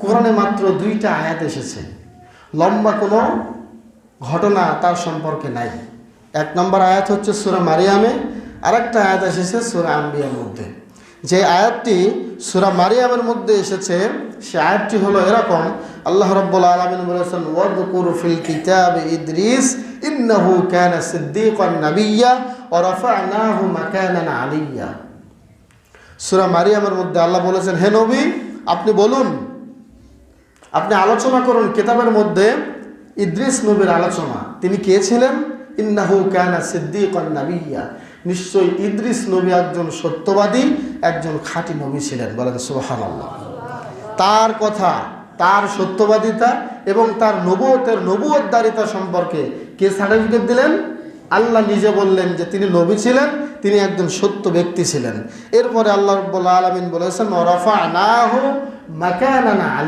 কোরআনে মাত্র 2টা আয়াত এসেছে, লম্বা কোনো ঘটনা তার সম্পর্কে নাই। 1 নম্বর আয়াত হচ্ছে সূরা মারিয়ামে, আরেকটা আয়াত এসেছে সূরা আম্বিয়ার মধ্যে। যে আয়াতটি সূরা মারিয়ামের মধ্যে এসেছে সে আয়াতটি হলো এরকম, আল্লাহ রাব্বুল আলামিন বলেছেন ওয়াযকুর ফিল কিতাবি ইদ্রিস ইন্নাহু কানা সিদ্দীকান নাবিয়্যা ওয়া রাফা'নাহু মাকানান আলিয়্যা। সূরা মারিয়ামের মধ্যে আল্লাহ বলেছেন, হে নবী আপনি বলুন, আপনি আলোচনা করুন কিতাবের মধ্যে ইদ্রিস নবীর আলোচনা। তিনি কে ছিলেন? ইন্নাহু কানা সিদ্দীকান নাবিয়্যা, নিশ্চয়ই ইদ্রিস নবী একজন সত্যবাদী, একজন খাঁটি নবী ছিলেন। বলেন সুবহানাল্লাহ। তার কথা, তার সত্যবাদিতা এবং তার নবুয়তদারিতা সম্পর্কে কে সার্টিফিকেট দিলেন? আল্লাহ নিজে বললেন যে তিনি নবী ছিলেন, তিনি একজন সত্য ব্যক্তি ছিলেন। এরপরে আল্লাহ রাব্বুল আলামিন বলেছেন ওয়া রাফা'নাহু মাকানান